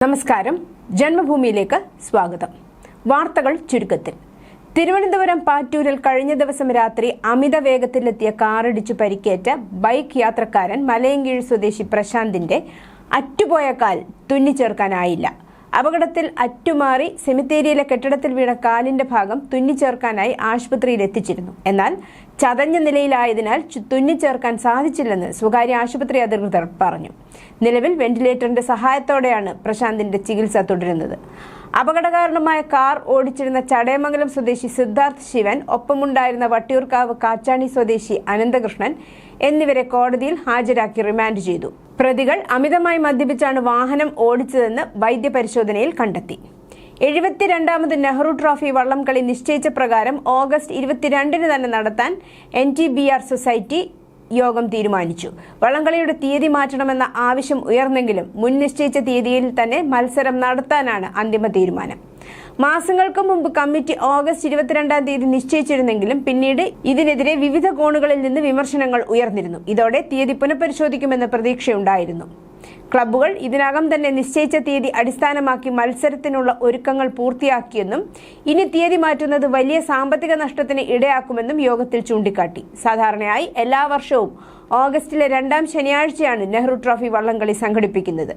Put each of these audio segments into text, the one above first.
നമസ്കാരം. ജന്മഭൂമിയിലേക്ക് സ്വാഗതം. വാർത്തകൾ ചുരുക്കത്തിൽ. തിരുവനന്തപുരം പാറ്റൂരിൽ കഴിഞ്ഞ ദിവസം രാത്രി അമിത വേഗത്തിലെത്തിയ കാറിടിച്ചു പരിക്കേറ്റ ബൈക്ക് യാത്രക്കാരൻ മലയങ്കീഴ് സ്വദേശി പ്രശാന്തിന്റെ അറ്റുപോയ കാൽ തുന്നിച്ചേർക്കാനായില്ല. അപകടത്തിൽ അറ്റുമാറി സെമിത്തേരിയിലെ കെട്ടിടത്തിൽ വീണ കാലിന്റെ ഭാഗം തുന്നിച്ചേർക്കാനായി ആശുപത്രിയിൽ എത്തിച്ചിരുന്നു. എന്നാൽ ചതഞ്ഞ നിലയിലായതിനാൽ തുന്നിച്ചേർക്കാൻ സാധിച്ചില്ലെന്ന് സ്വകാര്യ ആശുപത്രി അധികൃതർ പറഞ്ഞു. നിലവിൽ വെന്റിലേറ്ററിന്റെ സഹായത്തോടെയാണ് പ്രശാന്തിന്റെ ചികിത്സ തുടരുന്നത്. അപകടകാരണമായ കാർ ഓടിച്ചിരുന്ന ചടയമംഗലം സ്വദേശി സിദ്ധാർത്ഥ് ശിവൻ, ഒപ്പമുണ്ടായിരുന്ന വട്ടിയൂർക്കാവ് കാച്ചാണി സ്വദേശി അനന്തകൃഷ്ണൻ എന്നിവരെ കോടതിയിൽ ഹാജരാക്കി റിമാൻഡ് ചെയ്തു. പ്രതികൾ അമിതമായി മദ്യപിച്ചാണ് വാഹനം ഓടിച്ചതെന്ന് വൈദ്യപരിശോധനയിൽ കണ്ടെത്തി. 72ാമത് നെഹ്റു ട്രോഫി വള്ളംകളി നിശ്ചയിച്ച പ്രകാരം ഓഗസ്റ്റ് 22-ന് തന്നെ നടത്താൻ NTBR സൊസൈറ്റി യോഗം തീരുമാനിച്ചു. വള്ളംകളിയുടെ തീയതി മാറ്റണമെന്ന ആവശ്യം ഉയർന്നെങ്കിലും മുൻ നിശ്ചയിച്ച തീയതിയിൽ തന്നെ മത്സരം നടത്താനാണ് അന്തിമ തീരുമാനം. മാസങ്ങൾക്ക് മുമ്പ് കമ്മിറ്റി ഓഗസ്റ്റ് 22-ാം തീയതി നിശ്ചയിച്ചിരുന്നെങ്കിലും പിന്നീട് ഇതിനെതിരെ വിവിധ കോണുകളിൽ നിന്ന് വിമർശനങ്ങൾ ഉയർന്നിരുന്നു. ഇതോടെ തീയതി പുനഃപരിശോധിക്കുമെന്ന പ്രതീക്ഷയുണ്ടായിരുന്നു. ക്ലബ്ബുകൾ ഇതിനകം തന്നെ നിശ്ചയിച്ച തീയതി അടിസ്ഥാനമാക്കി മത്സരത്തിനുള്ള ഒരുക്കങ്ങൾ പൂർത്തിയാക്കിയെന്നും ഇനി തീയതി മാറ്റുന്നത് വലിയ സാമ്പത്തിക നഷ്ടത്തിന് ഇടയാക്കുമെന്നും യോഗത്തിൽ ചൂണ്ടിക്കാട്ടി. സാധാരണയായി എല്ലാ വർഷവും ഓഗസ്റ്റിലെ 2ാം ശനിയാഴ്ചയാണ് നെഹ്റു ട്രോഫി വള്ളംകളി സംഘടിപ്പിക്കുന്നത്.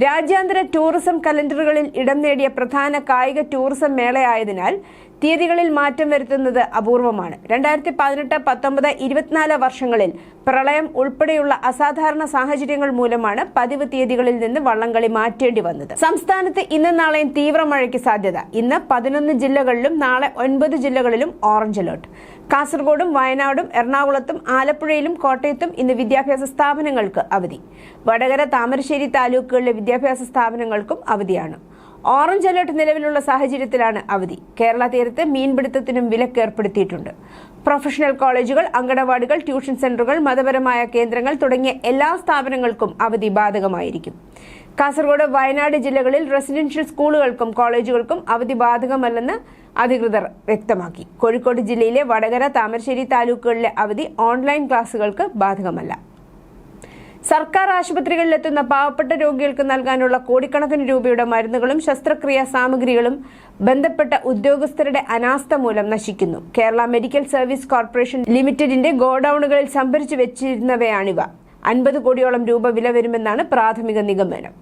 രാജ്യാന്തര ടൂറിസം കലണ്ടറുകളിൽ ഇടം നേടിയ പ്രധാന കായിക ടൂറിസം മേളയായതിനാൽ തീയതികളിൽ മാറ്റം വരുത്തുന്നത് അപൂർവമാണ്. 2018, 19, 24 വർഷങ്ങളിൽ പ്രളയം ഉൾപ്പെടെയുള്ള അസാധാരണ സാഹചര്യങ്ങൾ മൂലമാണ് പതിവ് തീയതികളിൽ നിന്ന് വള്ളംകളി മാറ്റേണ്ടി വന്നത്. സംസ്ഥാനത്ത് ഇന്നും നാളെയും തീവ്ര മഴയ്ക്ക് സാധ്യത. ഇന്ന് 11 ജില്ലകളിലും നാളെ 9 ജില്ലകളിലും ഓറഞ്ച് അലർട്ട്. കാസർഗോഡും വയനാടും എറണാകുളത്തും ആലപ്പുഴയിലും കോട്ടയത്തും ഇന്ന് വിദ്യാഭ്യാസ സ്ഥാപനങ്ങൾക്ക് അവധി. വടകര, താമരശ്ശേരി താലൂക്കുകളിലെ വിദ്യാഭ്യാസ സ്ഥാപനങ്ങൾക്കും അവധിയാണ്. ഓറഞ്ച് അലർട്ട് നിലവിലുള്ള സാഹചര്യത്തിലാണ് അവധി. കേരള തീരത്ത് മീൻപിടുത്തത്തിനും വിലക്ക് ഏർപ്പെടുത്തിയിട്ടുണ്ട്. പ്രൊഫഷണൽ കോളേജുകൾ, അങ്കണവാടികൾ, ട്യൂഷൻ സെന്ററുകൾ, മതപരമായ കേന്ദ്രങ്ങൾ തുടങ്ങിയ എല്ലാ സ്ഥാപനങ്ങൾക്കും അവധി ബാധകമായിരിക്കും. കാസർഗോഡ്, വയനാട് ജില്ലകളിൽ റെസിഡൻഷ്യൽ സ്കൂളുകൾക്കും കോളേജുകൾക്കും അവധി ബാധകമല്ലെന്ന് അധികൃതർ വ്യക്തമാക്കി. കോഴിക്കോട് ജില്ലയിലെ വടകര, താമരശ്ശേരി താലൂക്കുകളിലെ അവധി ഓൺലൈൻ ക്ലാസുകൾക്ക് ബാധകമല്ല. സർക്കാർ ആശുപത്രികളിലെത്തുന്ന പാവപ്പെട്ട രോഗികൾക്ക് നൽകാനുള്ള കോടിക്കണക്കിന് രൂപയുടെ മരുന്നുകളും ശസ്ത്രക്രിയാ സാമഗ്രികളും ബന്ധപ്പെട്ട ഉദ്യോഗസ്ഥരുടെ അനാസ്ഥ മൂലം നശിക്കുന്നു. കേരള മെഡിക്കൽ സർവീസ് കോർപ്പറേഷൻ ലിമിറ്റഡിന്റെ ഗോഡൌണുകളിൽ സംഭരിച്ചു വെച്ചിരുന്നവയാണിവ. 50 കോടിയോളം രൂപ വില വരുമെന്നാണ് പ്രാഥമിക നിഗമനം.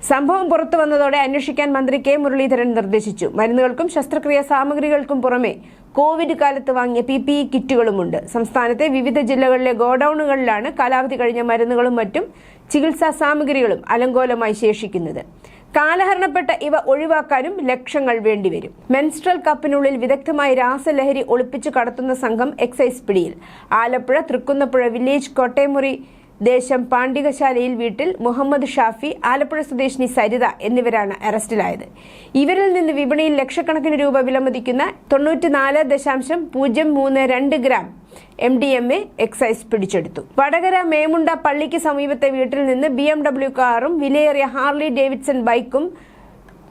സംഭവം പുറത്തു വന്നതോടെ അന്വേഷിക്കാൻ മന്ത്രി കെ മുരളീധരൻ നിർദ്ദേശിച്ചു. മരുന്നുകൾക്കും ശസ്ത്രക്രിയാ സാമഗ്രികൾക്കും പുറമെ കോവിഡ് കാലത്ത് വാങ്ങിയ PPE കിറ്റുകളുമുണ്ട്. സംസ്ഥാനത്തെ വിവിധ ജില്ലകളിലെ ഗോഡൌണുകളിലാണ് കാലാവധി കഴിഞ്ഞ മരുന്നുകളും മറ്റും ചികിത്സാ സാമഗ്രികളും അലങ്കോലമായി ശേഷിക്കുന്നത്. കാലഹരണപ്പെട്ട ഇവ ഒഴിവാക്കാനും ലക്ഷങ്ങൾ വേണ്ടിവരും. മെൻസ്ട്രൽ കപ്പിനുള്ളിൽ വിദഗ്ധമായി രാസലഹരി ഒളിപ്പിച്ചു കടത്തുന്ന സംഘം എക്സൈസ് പിടിയിൽ. ആലപ്പുഴ തൃക്കുന്നപ്പുഴ വില്ലേജ് കോട്ടേമുറി ദേശം പാണ്ഡികശാലയിൽ വീട്ടിൽ മുഹമ്മദ് ഷാഫി, ആലപ്പുഴ സ്വദേശിനി സരിത എന്നിവരാണ് അറസ്റ്റിലായത്. ഇവരിൽ നിന്ന് വിപണിയിൽ ലക്ഷക്കണക്കിന് രൂപ വിലമതിക്കുന്ന 94.032 ഗ്രാം MDMA എക്സൈസ് പിടിച്ചെടുത്തു. വടകര മേമുണ്ട പള്ളിക്ക് സമീപത്തെ വീട്ടിൽ നിന്ന് BMW കാറും വിലയേറിയ ഹാർലി ഡേവിഡ്സൺ ബൈക്കും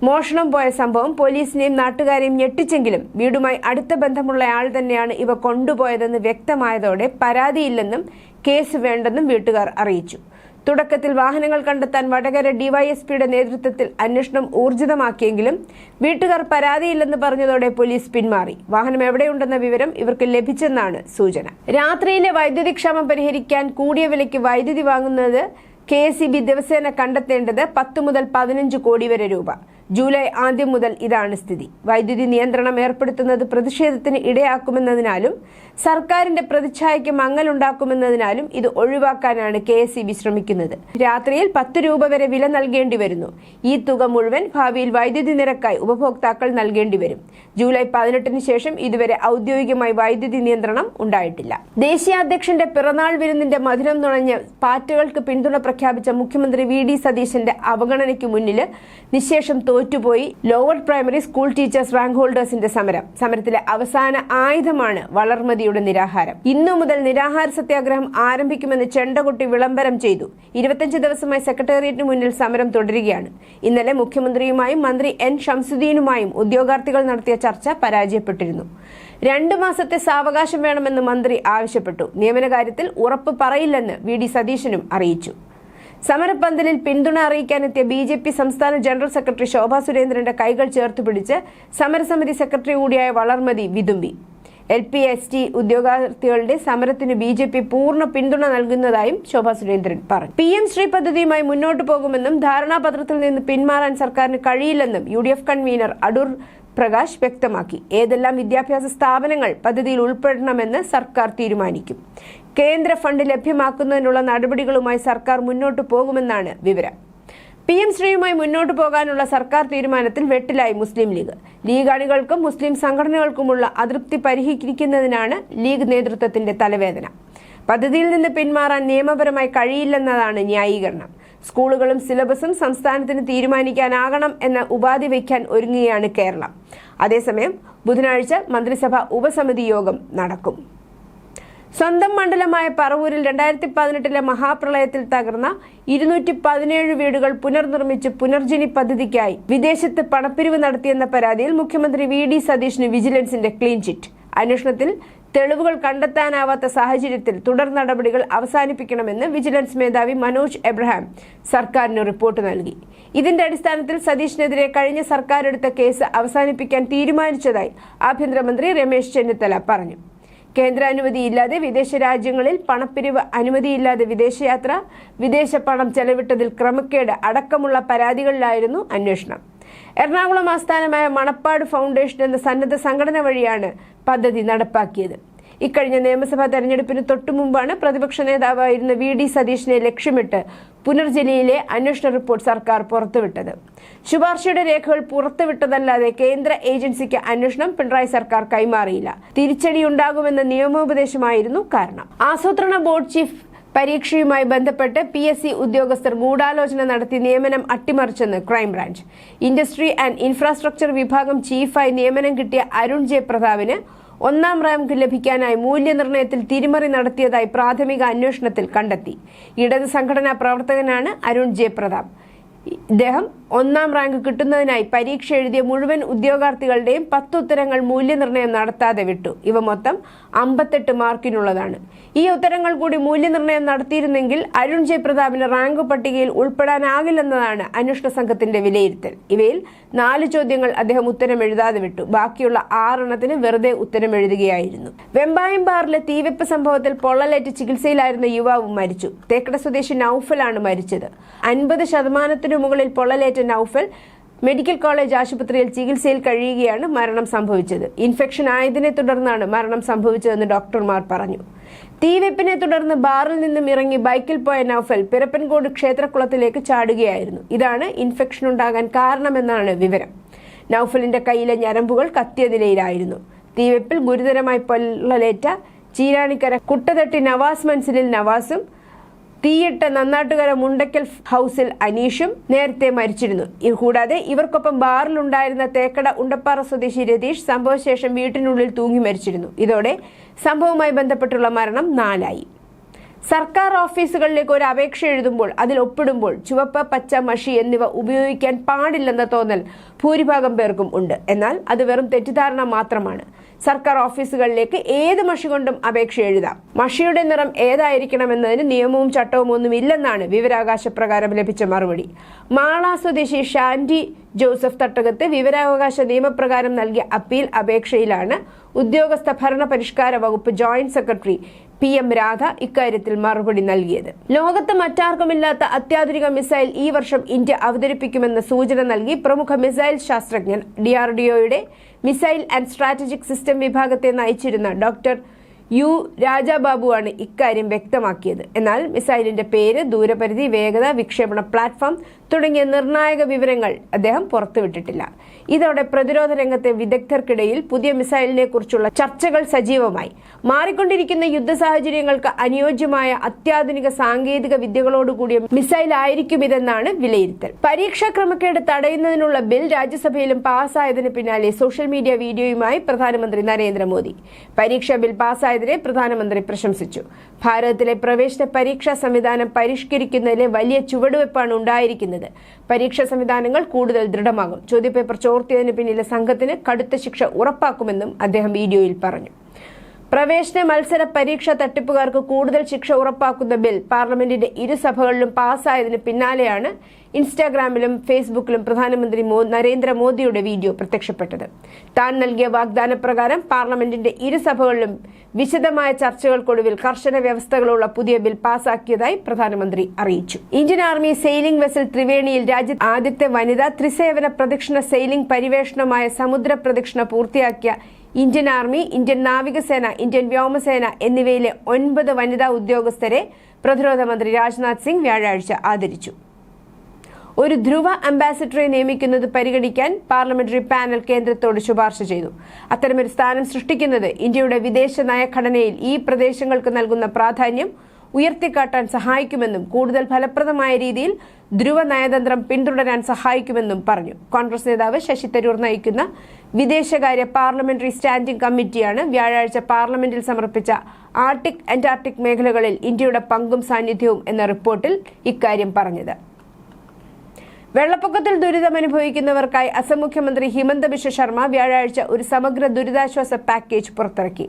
മോഷണം പോയ സംഭവം പോലീസിനെയും നാട്ടുകാരെയും ഞെട്ടിച്ചെങ്കിലും വീടുമായി അടുത്ത ബന്ധമുള്ളയാൾ തന്നെയാണ് ഇവ കൊണ്ടുപോയതെന്ന് വ്യക്തമായതോടെ പരാതിയില്ലെന്നും കേസ് വേണ്ടെന്നും വീട്ടുകാർ അറിയിച്ചു. തുടക്കത്തിൽ വാഹനങ്ങൾ കണ്ടെത്താൻ വടകര DYSPയുടെ നേതൃത്വത്തിൽ അന്വേഷണം ഊർജിതമാക്കിയെങ്കിലും വീട്ടുകാർ പരാതിയില്ലെന്ന് പറഞ്ഞതോടെ പോലീസ് പിന്മാറി. വാഹനം എവിടെയുണ്ടെന്ന വിവരം ഇവർക്ക് ലഭിച്ചെന്നാണ് സൂചന. രാത്രിയിലെ വൈദ്യുതി ക്ഷാമം പരിഹരിക്കാൻ കൂടിയ വിലയ്ക്ക് വൈദ്യുതി വാങ്ങുന്നത് KSEB ദിവസേന കണ്ടെത്തേണ്ടത് 10 മുതൽ 15 കോടി വരെ രൂപ. ജൂലൈ ആദ്യം മുതൽ ഇതാണ് സ്ഥിതി. വൈദ്യുതി നിയന്ത്രണം ഏർപ്പെടുത്തുന്നത് പ്രതിഷേധത്തിന് ഇടയാക്കുമെന്നതിനാലും സർക്കാരിന്റെ പ്രതിച്ഛായയ്ക്ക് മങ്ങലുണ്ടാക്കുമെന്നതിനാലും ഇത് ഒഴിവാക്കാനാണ് KSEB ശ്രമിക്കുന്നത്. രാത്രിയിൽ 10 രൂപ വരെ വില നൽകേണ്ടി വരുന്നു. ഈ തുക മുഴുവൻ ഭാവിയിൽ വൈദ്യുതി നിരക്കായി ഉപഭോക്താക്കൾ നൽകേണ്ടി വരും. ജൂലൈ 18-ന് ശേഷം ഇതുവരെ ഔദ്യോഗികമായി വൈദ്യുതി നിയന്ത്രണം ഉണ്ടായിട്ടില്ല. ദേശീയ അധ്യക്ഷന്റെ പിറന്നാൾ വിരുന്നിന്റെ മധുരം നുണഞ്ഞ് പാർട്ടികൾക്ക് പിന്തുണ പ്രഖ്യാപിച്ച മുഖ്യമന്ത്രി VD സതീശന്റെ അവഗണനയ്ക്ക് മുന്നിൽ നിശേഷം തോറ്റുപോയി lower primary school teachers rank ഹോൾഡേഴ്സിന്റെ സമരത്തിലെ അവസാന ആയുധമാണ് വളർമതിയുടെ നിരാഹാരം. ഇന്നു മുതൽ നിരാഹാര സത്യാഗ്രഹം ആരംഭിക്കുമെന്ന് ചെണ്ടകുട്ടി വിളംബരം ചെയ്തു. 25 ദിവസമായി സെക്രട്ടേറിയറ്റിന് മുന്നിൽ സമരം തുടരുകയാണ്. ഇന്നലെ മുഖ്യമന്ത്രിയുമായും മന്ത്രി N ഷംസുദ്ദീനുമായും ഉദ്യോഗാർത്ഥികൾ നടത്തിയ ചർച്ച പരാജയപ്പെട്ടിരുന്നു. 2 മാസത്തെ സാവകാശം വേണമെന്ന് മന്ത്രി ആവശ്യപ്പെട്ടു. നിയമന കാര്യത്തിൽ ഉറപ്പ് പറയില്ലെന്ന് VD സതീശനും അറിയിച്ചു. സമരപന്തലിൽ പിന്തുണ അറിയിക്കാനെത്തിയ BJP സംസ്ഥാന ജനറൽ സെക്രട്ടറി ശോഭാ സുരേന്ദ്രന്റെ കൈകൾ ചേർത്തുപിടിച്ച് സമരസമിതി സെക്രട്ടറി കൂടിയായ വളർമതി വിതുമ്പി. LP-ST ഉദ്യോഗാർത്ഥികളുടെ സമരത്തിന് BJP പൂർണ്ണ പിന്തുണ നൽകുന്നതായും ശോഭാ സുരേന്ദ്രൻ പറഞ്ഞു. PM ശ്രീ പദ്ധതിയുമായി മുന്നോട്ടു പോകുമെന്നും ധാരണാപത്രത്തിൽ നിന്ന് പിന്മാറാൻ സർക്കാരിന് കഴിയില്ലെന്നും UDF കൺവീനർ അടൂർ പ്രകാശ് വ്യക്തമാക്കി. ഏതെല്ലാം വിദ്യാഭ്യാസ സ്ഥാപനങ്ങൾ പദ്ധതിയിൽ ഉൾപ്പെടണമെന്ന് സർക്കാർ തീരുമാനിക്കും. കേന്ദ്ര ഫണ്ട് ലഭ്യമാക്കുന്നതിനുള്ള നടപടികളുമായി സർക്കാർ മുന്നോട്ടു പോകുമെന്നാണ് വിവരം. PM ശ്രീയുമായി മുന്നോട്ടു പോകാനുള്ള സർക്കാർ തീരുമാനത്തിൽ വെട്ടിലായി മുസ്ലിം ലീഗ്. ലീഗ് അണികൾക്കും മുസ്ലിം സംഘടനകൾക്കുമുള്ള അതൃപ്തി പരിഹരിക്കുന്നതിനാണ് ലീഗ് നേതൃത്വത്തിന്റെ തലവേദന. പദ്ധതിയിൽ നിന്ന് പിന്മാറാൻ നിയമപരമായി കഴിയില്ലെന്നതാണ് ന്യായീകരണം. സ്കൂളുകളും സിലബസും സംസ്ഥാനത്തിന് തീരുമാനിക്കാനാകണം എന്ന ഉപാധി വയ്ക്കാൻ ഒരുങ്ങുകയാണ് കേരളം. അതേസമയം ബുധനാഴ്ച മന്ത്രിസഭാ ഉപസമിതി യോഗം നടക്കും. സ്വന്തം മണ്ഡലമായ പറവൂരിൽ 2018 മഹാപ്രളയത്തിൽ തകർന്ന 217 വീടുകൾ പുനർനിർമ്മിച്ച് പുനർജനി പദ്ധതിക്കായി വിദേശത്ത് പണപ്പിരിവ് നടത്തിയെന്ന പരാതിയിൽ മുഖ്യമന്ത്രി VD സതീഷിന് വിജിലൻസിന്റെ ക്ലീൻ ചിറ്റ്. അന്വേഷണത്തിൽ തെളിവുകൾ കണ്ടെത്താനാവാത്ത സാഹചര്യത്തിൽ തുടർ നടപടികൾ അവസാനിപ്പിക്കണമെന്ന് വിജിലൻസ് മേധാവി മനോജ് എബ്രഹാം സർക്കാരിന് റിപ്പോർട്ട് നൽകി. ഇതിന്റെ അടിസ്ഥാനത്തിൽ സതീഷിനെതിരെ കഴിഞ്ഞ സർക്കാർ എടുത്ത കേസ് അവസാനിപ്പിക്കാൻ തീരുമാനിച്ചതായി ആഭ്യന്തരമന്ത്രി രമേശ് ചെന്നിത്തല പറഞ്ഞു. കേന്ദ്ര അനുമതിയില്ലാതെ വിദേശ രാജ്യങ്ങളിൽ പണപ്പിരിവ്, അനുമതിയില്ലാതെ വിദേശയാത്ര, വിദേശ പണം ചെലവിട്ടതിൽ ക്രമക്കേട് അടക്കമുള്ള പരാതികളിലായിരുന്നു അന്വേഷണം. എറണാകുളം ആസ്ഥാനമായ മണപ്പാട് ഫൗണ്ടേഷൻ എന്ന സന്നദ്ധ സംഘടന വഴിയാണ് പദ്ധതി നടപ്പാക്കിയത്. ഇക്കഴിഞ്ഞ നിയമസഭാ തെരഞ്ഞെടുപ്പിന് തൊട്ടുമുമ്പാണ് പ്രതിപക്ഷ നേതാവായിരുന്ന VD സതീഷിനെ ലക്ഷ്യമിട്ട് പുനർജനിയിലെ അന്വേഷണ റിപ്പോർട്ട് സർക്കാർ പുറത്തുവിട്ടത്. ശുപാർശയുടെ രേഖകൾ പുറത്തുവിട്ടതല്ലാതെ കേന്ദ്ര ഏജൻസിക്ക് അന്വേഷണം പിണറായി സർക്കാർ കൈമാറിയില്ല. തിരിച്ചടിയുണ്ടാകുമെന്ന നിയമോപദേശമായിരുന്നു കാരണം. ആസൂത്രണ ബോർഡ് ചീഫ് പരീക്ഷയുമായി ബന്ധപ്പെട്ട് PSC ഉദ്യോഗസ്ഥർ ഗൂഢാലോചന നടത്തി നിയമനം അട്ടിമറിച്ചെന്ന് ക്രൈംബ്രാഞ്ച്. ഇൻഡസ്ട്രി ആൻഡ് ഇൻഫ്രാസ്ട്രക്ചർ വിഭാഗം ചീഫായി നിയമനം കിട്ടിയ അരുൺ ജെ പ്രതാപിന് 1ാം റാങ്ക് ലഭിക്കാനായി മൂല്യനിർണ്ണയത്തിൽ തിരിമറി നടത്തിയതായി പ്രാഥമിക അന്വേഷണത്തിൽ കണ്ടെത്തി. ഇടത് സംഘടനാ പ്രവർത്തകനാണ് അരുൺ ജെ പ്രതാപ്. ഇദ്ദേഹം 1ാം റാങ്ക് കിട്ടുന്നതിനായി പരീക്ഷ എഴുതിയ മുഴുവൻ ഉദ്യോഗാർത്ഥികളുടെയും 10 ഉത്തരങ്ങൾ മൂല്യനിർണ്ണയം നടത്താതെ വിട്ടു. ഇവ മൊത്തം 58 മാർക്കിനുള്ളതാണ്. ഈ ഉത്തരങ്ങൾ കൂടി മൂല്യനിർണ്ണയം നടത്തിയിരുന്നെങ്കിൽ അരുൺ ജെ പ്രതാപിന് റാങ്ക് പട്ടികയിൽ ഉൾപ്പെടാനാകില്ലെന്നതാണ് അന്വേഷണ സംഘത്തിന്റെ വിലയിരുത്തൽ. ഇവയിൽ 4 ചോദ്യങ്ങൾ അദ്ദേഹം ഉത്തരം എഴുതാതെ വിട്ടു. ബാക്കിയുള്ള 6 എണ്ണത്തിന് വെറുതെ ഉത്തരം എഴുതുകയായിരുന്നു. വെമ്പായം ബാറിലെ തീവെപ്പ് സംഭവത്തിൽ പൊള്ളലേറ്റ് ചികിത്സയിലായിരുന്ന യുവാവ് മരിച്ചു. തേക്കട സ്വദേശി നൌഫലാണ് മരിച്ചത്. 50% മുകളിൽ പൊള്ളലേറ്റ നൌഫൽ മെഡിക്കൽ കോളേജ് ആശുപത്രിയിൽ ചികിത്സയിൽ കഴിയുകയാണ് മരണം സംഭവിച്ചത്. ഇൻഫെക്ഷൻ ആയതിനെ തുടർന്നാണ് മരണം സംഭവിച്ചതെന്ന് ഡോക്ടർമാർ പറഞ്ഞു. തീവെപ്പിനെ തുടർന്ന് ബാറിൽ നിന്നും ഇറങ്ങി ബൈക്കിൽ പോയ നൌഫൽ പിരപ്പൻകോട് ക്ഷേത്രക്കുളത്തിലേക്ക് ചാടുകയായിരുന്നു. ഇതാണ് ഇൻഫെക്ഷൻ ഉണ്ടാകാൻ കാരണമെന്നാണ് വിവരം. നൌഫലിന്റെ കൈയിലെ ഞരമ്പുകൾ കത്തിയ നിലയിലായിരുന്നു. തീവെപ്പിൽ ഗുരുതരമായി പൊള്ളലേറ്റ ചീരാണിക്കര കുട്ടതട്ടി നവാസ് മൻസിലിൽ നവാസും തീയിട്ട നന്നാട്ടുകര മുണ്ടക്കൽ ഹൌസിൽ അനീഷും നേരത്തെ മരിച്ചിരുന്നു. കൂടാതെ ഇവർക്കൊപ്പം ബാറിലുണ്ടായിരുന്ന തേക്കട ഉണ്ടപ്പാറ സ്വദേശി രതീഷ് സംഭവശേഷം വീട്ടിനുള്ളിൽ തൂങ്ങി മരിച്ചിരുന്നു. ഇതോടെ സംഭവവുമായി ബന്ധപ്പെട്ടുള്ള മരണം 4ആയി. സർക്കാർ ഓഫീസുകളിലേക്ക് ഒരു അപേക്ഷ എഴുതുമ്പോൾ അതിൽ ഒപ്പിടുമ്പോൾ ചുവപ്പ്, പച്ച മഷി എന്നിവ ഉപയോഗിക്കാൻ പാടില്ലെന്ന തോന്നൽ ഭൂരിഭാഗം പേർക്കും ഉണ്ട്. എന്നാൽ അത് വെറും തെറ്റിദ്ധാരണ മാത്രമാണ്. സർക്കാർ ഓഫീസുകളിലേക്ക് ഏത് മഷി കൊണ്ടും അപേക്ഷ എഴുതാം. മഷിയുടെ നിറം ഏതായിരിക്കണമെന്നതിന് നിയമവും ചട്ടവും ഒന്നും ഇല്ലെന്നാണ് വിവരാവകാശ പ്രകാരം ലഭിച്ച മറുപടി. മാള സ്വദേശി ഷാൻഡി ജോസഫ് തട്ടകത്ത് വിവരാവകാശ നിയമപ്രകാരം നൽകിയ അപ്പീൽ അപേക്ഷയിലാണ് ഉദ്യോഗസ്ഥ ഭരണ പരിഷ്കാര വകുപ്പ് ജോയിന്റ് സെക്രട്ടറി PM രാധ ഇക്കാര്യത്തിൽ മറുപടി നൽകിയത്. ലോകത്ത് മറ്റാർക്കുമില്ലാത്ത അത്യാധുനിക മിസൈൽ ഈ വർഷം ഇന്ത്യ അവതരിപ്പിക്കുമെന്ന സൂചന നൽകി പ്രമുഖ മിസൈൽ ശാസ്ത്രജ്ഞൻ DRDOയുടെ മിസൈൽ ആൻഡ് സ്ട്രാറ്റജിക് സിസ്റ്റം വിഭാഗത്തെ നയിച്ചിരുന്ന ഡോക്ടർ U രാജാബാബുവാണ് ഇക്കാര്യം വ്യക്തമാക്കിയത്. എന്നാൽ മിസൈലിന്റെ പേര്, ദൂരപരിധി, വേഗത, വിക്ഷേപണ പ്ലാറ്റ്ഫോം തുടങ്ങിയ നിർണായക വിവരങ്ങൾ അദ്ദേഹം പുറത്തുവിട്ടിട്ടില്ല. ഇതോടെ പ്രതിരോധ രംഗത്തെ വിദഗ്ധർക്കിടയിൽ പുതിയ മിസൈലിനെ കുറിച്ചുള്ള ചർച്ചകൾ സജീവമായി. മാറിക്കൊണ്ടിരിക്കുന്ന യുദ്ധ സാഹചര്യങ്ങൾക്ക് അനുയോജ്യമായ അത്യാധുനിക സാങ്കേതിക വിദ്യകളോടുകൂടിയ മിസൈൽ ആയിരിക്കും ഇതെന്നാണ് വിലയിരുത്തൽ. പരീക്ഷാ ക്രമക്കേട് തടയുന്നതിനുള്ള ബിൽ രാജ്യസഭയിലും പാസ്സായതിന് പിന്നാലെ സോഷ്യൽ മീഡിയ വീഡിയോയുമായി പ്രധാനമന്ത്രി നരേന്ദ്രമോദി. പരീക്ഷാ ബിൽ പാസ്സായതിനെ പ്രധാനമന്ത്രി പ്രശംസിച്ചു. ഭാരതത്തിലെ പ്രവേശന പരീക്ഷാ സംവിധാനം പരിഷ്കരിക്കുന്നതിലെ വലിയ ചുവടുവെപ്പാണ് ഉണ്ടായിരിക്കുന്നത്. പരീക്ഷാ സംവിധാനങ്ങൾ കൂടുതൽ ദൃഢമാകും. ചോദ്യപേപ്പർ ചോർത്തിയതിന് പിന്നിലെ സംഘത്തിന് കടുത്ത ശിക്ഷ ഉറപ്പാക്കുമെന്നും അദ്ദേഹം വീഡിയോയിൽ പറഞ്ഞു. പ്രവേശന മത്സര പരീക്ഷാ തട്ടിപ്പുകാർക്ക് കൂടുതൽ ശിക്ഷ ഉറപ്പാക്കുന്ന ബിൽ പാർലമെന്റിന്റെ ഇരുസഭകളിലും പാസ്സായതിന് പിന്നാലെയാണ് ഇൻസ്റ്റാഗ്രാമിലും ഫേസ്ബുക്കിലും പ്രധാനമന്ത്രി നരേന്ദ്രമോദിയുടെ വീഡിയോ പ്രത്യക്ഷപ്പെട്ടത്. താൻ നൽകിയ വാഗ്ദാനപ്രകാരം പാർലമെന്റിന്റെ ഇരുസഭകളിലും വിശദമായ ചർച്ചകൾക്കൊടുവിൽ കർശന വ്യവസ്ഥകളുള്ള പുതിയ ബിൽ പാസാക്കിയതായി പ്രധാനമന്ത്രി അറിയിച്ചു. ഇന്ത്യൻ ആർമി സെയിലിംഗ് വെസൽ ത്രിവേണിയിൽ രാജ്യത്തെ ആദ്യത്തെ വനിതാ ത്രിസേവന പ്രദക്ഷിണ സെയിലിംഗ് പരിവേഷണമായ സമുദ്ര പ്രദക്ഷിണ പൂർത്തിയാക്കിയ ഇന്ത്യൻ ആർമി, ഇന്ത്യൻ നാവികസേന, ഇന്ത്യൻ വ്യോമസേന എന്നിവയിലെ 9 വനിതാ ഉദ്യോഗസ്ഥരെ പ്രതിരോധ മന്ത്രി രാജ്നാഥ് സിംഗ് വ്യാഴാഴ്ച ആദരിച്ചു. ഒരു ധ്രുവ അംബാസിഡറെ നിയമിക്കുന്നത് പരിഗണിക്കാൻ പാർലമെന്ററി പാനൽ കേന്ദ്രത്തോട് ശുപാർശ ചെയ്തു. അത്തരമൊരു സ്ഥാനം സൃഷ്ടിക്കുന്നത് ഇന്ത്യയുടെ വിദേശ നയഘടനയിൽ ഈ പ്രദേശങ്ങൾക്ക് നൽകുന്ന പ്രാധാന്യം ഉയർത്തിക്കാട്ടാൻ സഹായിക്കുമെന്നും കൂടുതൽ ഫലപ്രദമായ രീതിയിൽ ധ്രുവ നയതന്ത്രം പിന്തുടരാൻ സഹായിക്കുമെന്നും പറഞ്ഞു. കോൺഗ്രസ് നേതാവ് ശശി തരൂർ നയിക്കുന്ന വിദേശകാര്യ പാർലമെന്ററി സ്റ്റാൻഡിംഗ് കമ്മിറ്റിയാണ് വ്യാഴാഴ്ച പാർലമെന്റിൽ സമർപ്പിച്ച ആർട്ടിക്, അന്റാർട്ടിക് മേഖലകളിൽ ഇന്ത്യയുടെ പങ്കും സാന്നിധ്യവും എന്ന റിപ്പോർട്ടിൽ ഇക്കാര്യം പറഞ്ഞത്. വെള്ളപ്പൊക്കത്തിൽ ദുരിതമനുഭവിക്കുന്നവർക്കായി അസം മുഖ്യമന്ത്രി ഹിമന്ത ബിശ്വ ശർമ്മ വ്യാഴാഴ്ച ഒരു സമഗ്ര ദുരിതാശ്വാസ പാക്കേജ് പുറത്തിറക്കി.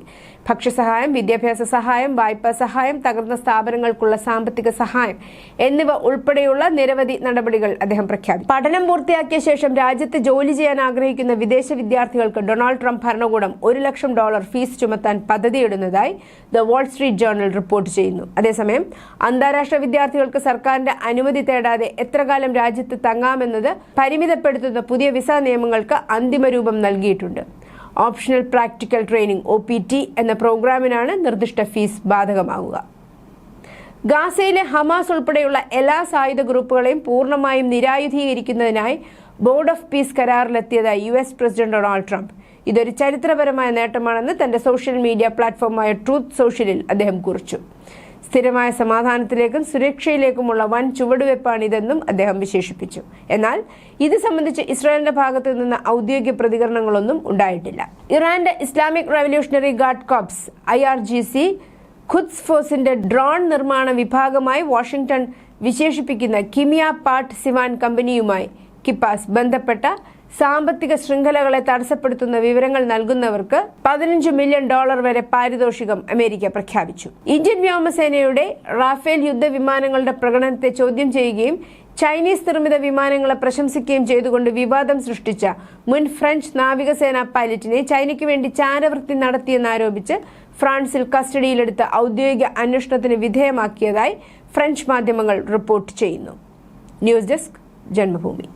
ഭക്ഷ്യസഹായം, വിദ്യാഭ്യാസ സഹായം, വായ്പാ സഹായം, തകർന്ന സ്ഥാപനങ്ങൾക്കുള്ള സാമ്പത്തിക സഹായം എന്നിവ ഉൾപ്പെടെയുള്ള നിരവധി നടപടികൾ അദ്ദേഹം പ്രഖ്യാപിച്ചു. പഠനം പൂർത്തിയാക്കിയ ശേഷം രാജ്യത്ത് ജോലി ചെയ്യാൻ ആഗ്രഹിക്കുന്ന വിദേശ വിദ്യാർത്ഥികൾക്ക് ഡൊണാൾഡ് ട്രംപ് ഭരണകൂടം $1 ലക്ഷം ഫീസ് ചുമത്താൻ പദ്ധതിയിടുന്നതായി the Wall Street Journal report ചെയ്യുന്നു. അതേസമയം അന്താരാഷ്ട്ര വിദ്യാർത്ഥികൾക്ക് സർക്കാരിന്റെ അനുമതി തേടാതെ എത്രകാലം രാജ്യത്ത് തങ്ങാമെന്നത് പരിമിതപ്പെടുത്തുന്ന പുതിയ വിസ നിയമങ്ങൾക്ക് അന്തിമ രൂപം നൽകിയിട്ടുണ്ട്. ഓപ്ഷണൽ പ്രാക്ടിക്കൽ ട്രെയിനിങ് OPT എന്ന പ്രോഗ്രാമിനാണ് നിർദ്ദിഷ്ട ഫീസ് ബാധകമാവുക. ഗാസയിലെ ഹമാസ് ഉൾപ്പെടെയുള്ള എല്ലാ സായുധ ഗ്രൂപ്പുകളെയും പൂർണ്ണമായും നിരായുധീകരിക്കുന്നതിനായി ബോർഡ് ഓഫ് പീസ് കരാറിലെത്തിയതായി US പ്രസിഡന്റ് ഡൊണാൾഡ് ട്രംപ്. ഇതൊരു ചരിത്രപരമായ നേട്ടമാണെന്ന് തന്റെ സോഷ്യൽ മീഡിയ പ്ലാറ്റ്ഫോമായ ട്രൂത്ത് സോഷ്യലിൽ അദ്ദേഹം കുറിച്ചു. സ്ഥിരമായ സമാധാനത്തിലേക്കും സുരക്ഷയിലേക്കുമുള്ള വൻ ചുവടുവെപ്പാണിതെന്നും അദ്ദേഹം വിശേഷിപ്പിച്ചു. എന്നാൽ ഇത് സംബന്ധിച്ച് ഇസ്രായേലിന്റെ ഭാഗത്തു നിന്ന് ഔദ്യോഗിക പ്രതികരണങ്ങളൊന്നും ഉണ്ടായിട്ടില്ല. ഇറാന്റെ Islamic revolutionary guard corps IRGC ഖുദ്സ് ഫോഴ്സിന്റെ ഡ്രോൺ നിർമ്മാണ വിഭാഗമായി വാഷിംഗ്ടൺ വിശേഷിപ്പിക്കുന്ന കിമിയ പാർട്ട് സിവാൻ കമ്പനിയുമായി കിപ്പാസ് ബന്ധപ്പെട്ട സാമ്പത്തിക ശൃംഖലകളെ തടസ്സപ്പെടുത്തുന്ന വിവരങ്ങൾ നൽകുന്നവർക്ക് $15 മില്യൺ വരെ പാരിതോഷികം അമേരിക്ക പ്രഖ്യാപിച്ചു. ഇന്ത്യൻ വ്യോമസേനയുടെ റാഫേൽ യുദ്ധവിമാനങ്ങളുടെ പ്രകടനത്തെ ചോദ്യം ചെയ്യുകയും ചൈനീസ് നിർമ്മിത വിമാനങ്ങളെ പ്രശംസിക്കുകയും ചെയ്തുകൊണ്ട് വിവാദം സൃഷ്ടിച്ച മുൻ ഫ്രഞ്ച് നാവികസേന പൈലറ്റിനെ ചൈനയ്ക്ക് വേണ്ടി ചാരവൃത്തി നടത്തിയെന്നാരോപിച്ച് ഫ്രാൻസിൽ കസ്റ്റഡിയിലെടുത്ത് ഔദ്യോഗിക അന്വേഷണത്തിന് വിധേയമാക്കിയതായി ഫ്രഞ്ച് മാധ്യമങ്ങൾ റിപ്പോർട്ട് ചെയ്യുന്നു. News desk, Janmabhumi.